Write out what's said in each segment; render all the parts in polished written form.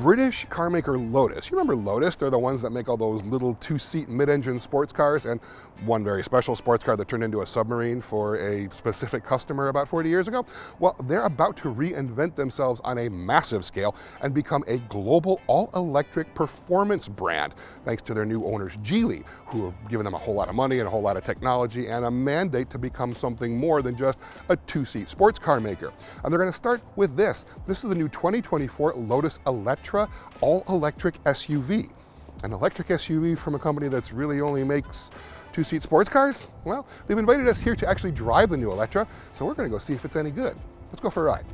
British car maker Lotus. You remember Lotus? They're the ones that make all those little two-seat mid-engine sports cars, and one very special sports car that turned into a submarine for a specific customer about 40 years ago. Well, they're about to reinvent themselves on a massive scale and become a global all-electric performance brand, thanks to their new owners, Geely, who have given them a whole lot of money and a whole lot of technology and a mandate to become something more than just a two-seat sports car maker. And they're going to start with this. This is the new 2024 Lotus Eletre all-electric SUV. An electric SUV from a company that's really only makes two-seat sports cars? Well, they've invited us here to actually drive the new Eletre, so we're going to go see if it's any good. Let's go for a ride.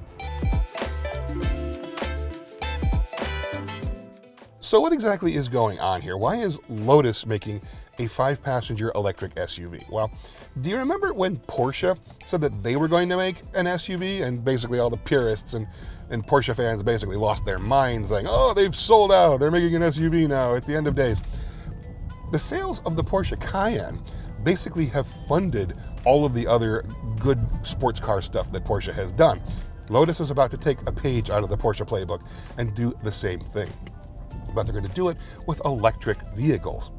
So what exactly is going on here? Why is Lotus making a 5-passenger electric SUV? Well, do you remember when Porsche said that they were going to make an SUV, and basically all the purists and Porsche fans basically lost their minds saying, oh, they've sold out, they're making an SUV now, at the end of days. The sales of the Porsche Cayenne basically have funded all of the other good sports car stuff that Porsche has done. Lotus is about to take a page out of the Porsche playbook and do the same thing. But they're going to do it with electric vehicles.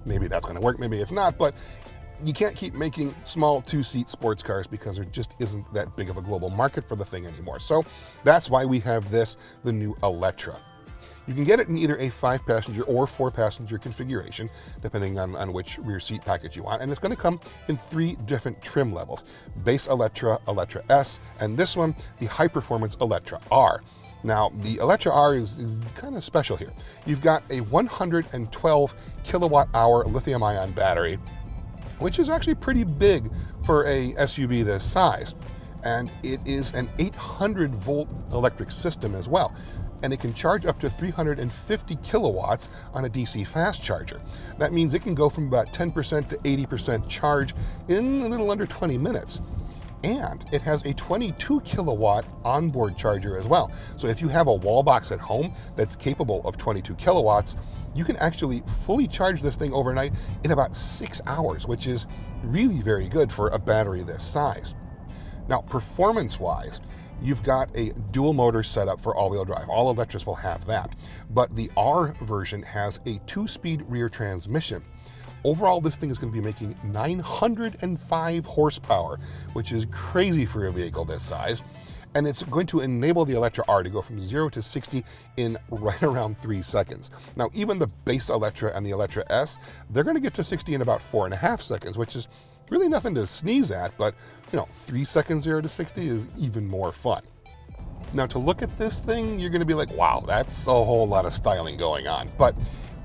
Maybe that's going to work, maybe it's not, but you can't keep making small two-seat sports cars because there just isn't that big of a global market for the thing anymore. So that's why we have this, the new Eletre. You can get it in either a 5-passenger or 4-passenger configuration, depending on which rear seat package you want, and it's going to come in 3 different trim levels: base Eletre, Eletre S, and this one, the high-performance Eletre R. Now, the Eletre R is kind of special here. You've got a 112 kilowatt-hour lithium-ion battery, which is actually pretty big for a SUV this size. And it is an 800-volt electric system as well. And it can charge up to 350 kilowatts on a DC fast charger. That means it can go from about 10% to 80% charge in a little under 20 minutes. And it has a 22 kilowatt onboard charger as well. So if you have a wall box at home that's capable of 22 kilowatts, you can actually fully charge this thing overnight in about 6 hours, which is really very good for a battery this size. Now, performance-wise, you've got a dual motor setup for all-wheel drive. All Electras will have that. But the R version has a 2-speed rear transmission. Overall, this thing is going to be making 905 horsepower, which is crazy for a vehicle this size. And it's going to enable the Eletre R to go from 0 to 60 in right around 3 seconds. Now, even the base Eletre and the Eletre S, they're going to get to 60 in about 4.5 seconds, which is really nothing to sneeze at, but 3 seconds 0 to 60 is even more fun. Now, to look at this thing, you're going to be like, wow, that's a whole lot of styling going on. But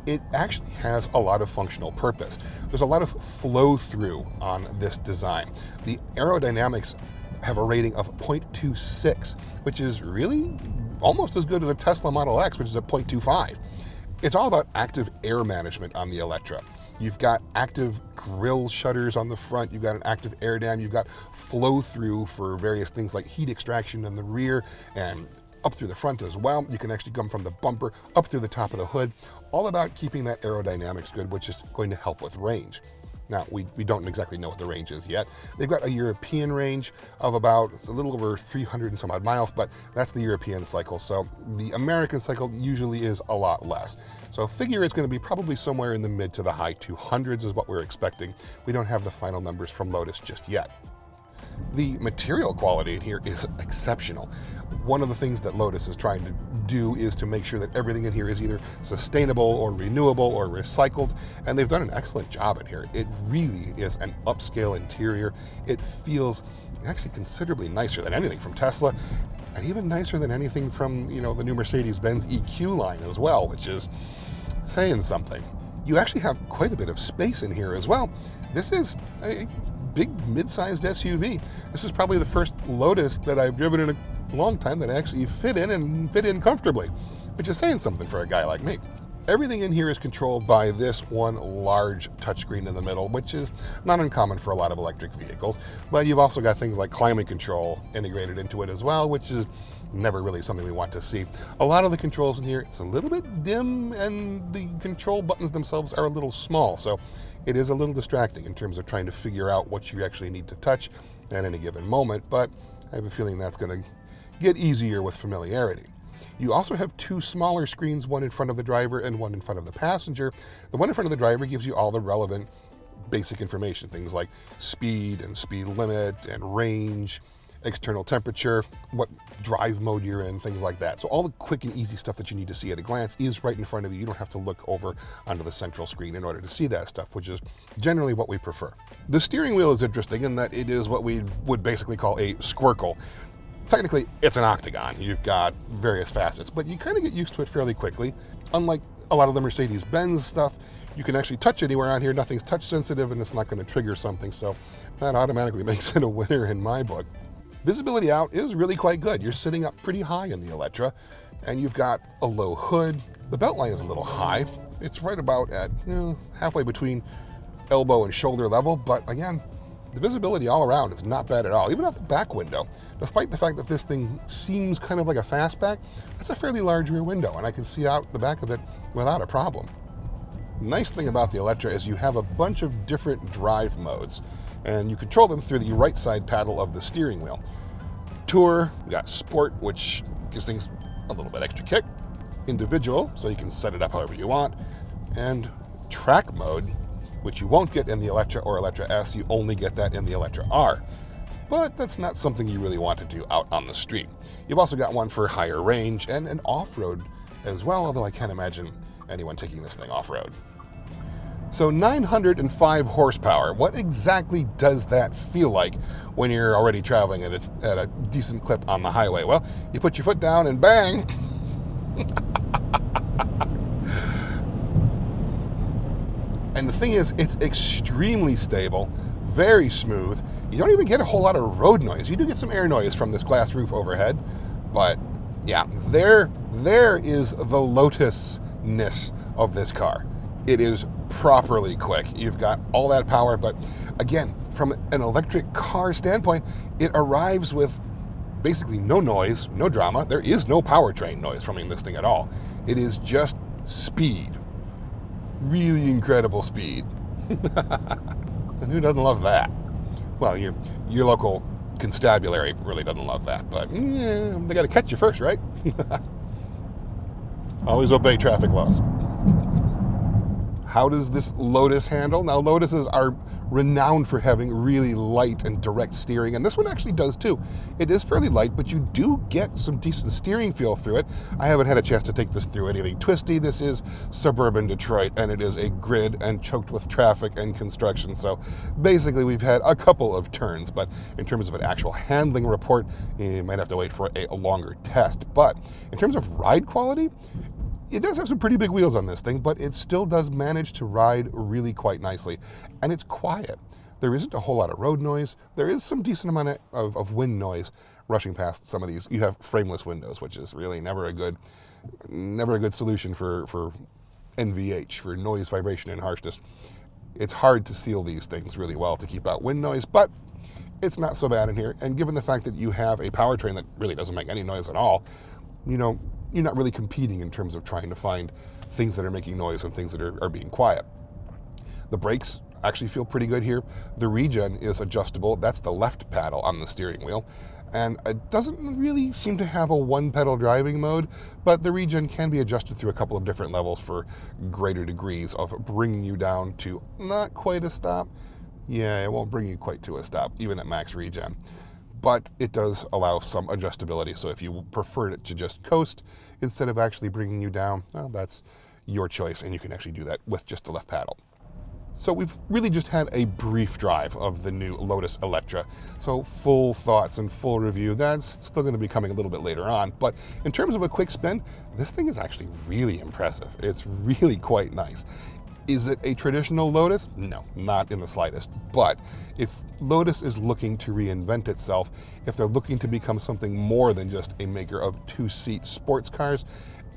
it actually has a lot of functional purpose. There's a lot of flow through on this design. The aerodynamics have a rating of 0.26, which is really almost as good as a Tesla Model X, which is a 0.25. It's all about active air management on the Eletre. You've got active grille shutters on the front, you've got an active air dam, you've got flow through for various things like heat extraction in the rear and up through the front as well. You can actually come from the bumper up through the top of the hood, all about keeping that aerodynamics good, which is going to help with range. Now, we don't exactly know what the range is yet. They've got a European range of about a little over 300 and some odd miles, but that's the European cycle. So the American cycle usually is a lot less. So figure it's going to be probably somewhere in the mid to the high 200s is what we're expecting. We don't have the final numbers from Lotus just yet. The material quality in here is exceptional. One of the things that Lotus is trying to do is to make sure that everything in here is either sustainable or renewable or recycled, and they've done an excellent job in here. It really is an upscale interior. It feels actually considerably nicer than anything from Tesla, and even nicer than anything from, the new Mercedes-Benz EQ line as well, which is saying something. You actually have quite a bit of space in here as well. This is a big mid-sized SUV. This is probably the first Lotus that I've driven in a long time that I actually fit in comfortably, which is saying something for a guy like me. Everything in here is controlled by this one large touchscreen in the middle, which is not uncommon for a lot of electric vehicles, but you've also got things like climate control integrated into it as well, which is never really something we want to see. A lot of the controls in here, it's a little bit dim, and the control buttons themselves are a little small, so it is a little distracting in terms of trying to figure out what you actually need to touch at any given moment, but I have a feeling that's going to get easier with familiarity. You also have two smaller screens, one in front of the driver and one in front of the passenger. The one in front of the driver gives you all the relevant basic information, things like speed and speed limit and range, external temperature, what drive mode you're in, things like that. So all the quick and easy stuff that you need to see at a glance is right in front of you. You don't have to look over onto the central screen in order to see that stuff, which is generally what we prefer. The steering wheel is interesting in that it is what we would basically call a squircle. Technically, it's an octagon. You've got various facets, but you kind of get used to it fairly quickly. Unlike a lot of the Mercedes-Benz stuff, you can actually touch anywhere on here. Nothing's touch sensitive and it's not going to trigger something. So that automatically makes it a winner in my book. Visibility out is really quite good. You're sitting up pretty high in the Eletre, and you've got a low hood. The beltline is a little high. It's right about at halfway between elbow and shoulder level, but again, the visibility all around is not bad at all, even out the back window. Despite the fact that this thing seems kind of like a fastback, that's a fairly large rear window, and I can see out the back of it without a problem. Nice thing about the Eletre is you have a bunch of different drive modes, and you control them through the right side paddle of the steering wheel. Tour, you got Sport, which gives things a little bit extra kick. Individual, so you can set it up however you want. And Track mode, which you won't get in the Eletre or Eletre S, you only get that in the Eletre R. But that's not something you really want to do out on the street. You've also got one for higher range and an off-road as well, although I can't imagine anyone taking this thing off-road. So 905 horsepower, what exactly does that feel like when you're already traveling at a decent clip on the highway? Well, you put your foot down and bang! And the thing is, it's extremely stable, very smooth. You don't even get a whole lot of road noise. You do get some air noise from this glass roof overhead, but yeah, there is the Lotus-ness of this car. It is properly quick. You've got all that power, but again, from an electric car standpoint, it arrives with basically no noise, no drama. There is no powertrain noise from this thing at all. It is just speed. Really incredible speed. And who doesn't love that? Well, your local constabulary really doesn't love that, but they got to catch you first, right? Always obey traffic laws. How does this Lotus handle? Now, Lotuses are renowned for having really light and direct steering, and this one actually does too. It is fairly light, but you do get some decent steering feel through it. I haven't had a chance to take this through anything twisty. This is suburban Detroit, and it is a grid and choked with traffic and construction, so basically we've had a couple of turns, but in terms of an actual handling report, you might have to wait for a longer test. But in terms of ride quality, it does have some pretty big wheels on this thing, but it still does manage to ride really quite nicely. And it's quiet. There isn't a whole lot of road noise. There is some decent amount of wind noise rushing past some of these. You have frameless windows, which is really never a good solution for NVH, for noise, vibration, and harshness. It's hard to seal these things really well to keep out wind noise, but it's not so bad in here. And given the fact that you have a powertrain that really doesn't make any noise at all, you're not really competing in terms of trying to find things that are making noise and things that are being quiet. The brakes actually feel pretty good here. The Regen is adjustable. That's the left paddle on the steering wheel. And it doesn't really seem to have a one-pedal driving mode, but the Regen can be adjusted through a couple of different levels for greater degrees of bringing you down to not quite a stop. Yeah, it won't bring you quite to a stop, even at max Regen. But it does allow some adjustability. So if you prefer it to just coast instead of actually bringing you down, well, that's your choice, and you can actually do that with just the left paddle. So we've really just had a brief drive of the new Lotus Eletre. So full thoughts and full review, that's still going to be coming a little bit later on. But in terms of a quick spin, this thing is actually really impressive. It's really quite nice. Is it a traditional Lotus? No, not in the slightest. But if Lotus is looking to reinvent itself, if they're looking to become something more than just a maker of two-seat sports cars,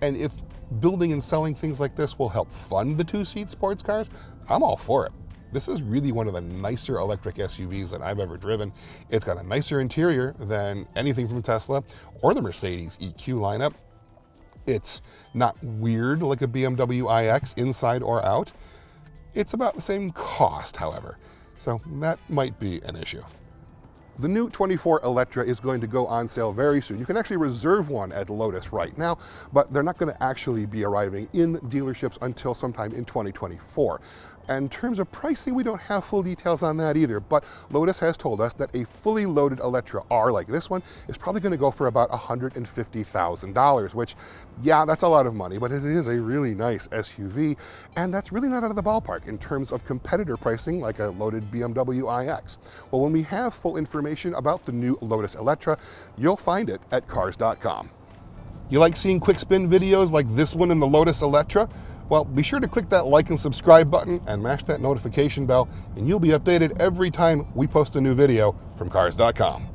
and if building and selling things like this will help fund the two-seat sports cars, I'm all for it. This is really one of the nicer electric SUVs that I've ever driven. It's got a nicer interior than anything from Tesla or the Mercedes EQ lineup. It's not weird like a BMW iX inside or out. It's about the same cost, however, so that might be an issue. The new 24 Eletre is going to go on sale very soon. You can actually reserve one at Lotus right now, but they're not going to actually be arriving in dealerships until sometime in 2024. And in terms of pricing, we don't have full details on that either, but Lotus has told us that a fully loaded Eletre R like this one is probably going to go for about $150,000, which, yeah, that's a lot of money, but it is a really nice SUV, and that's really not out of the ballpark in terms of competitor pricing like a loaded BMW iX. Well, when we have full information about the new Lotus Eletre, you'll find it at Cars.com. You like seeing quick spin videos like this one in the Lotus Eletre? Well, be sure to click that like and subscribe button and mash that notification bell, and you'll be updated every time we post a new video from Cars.com.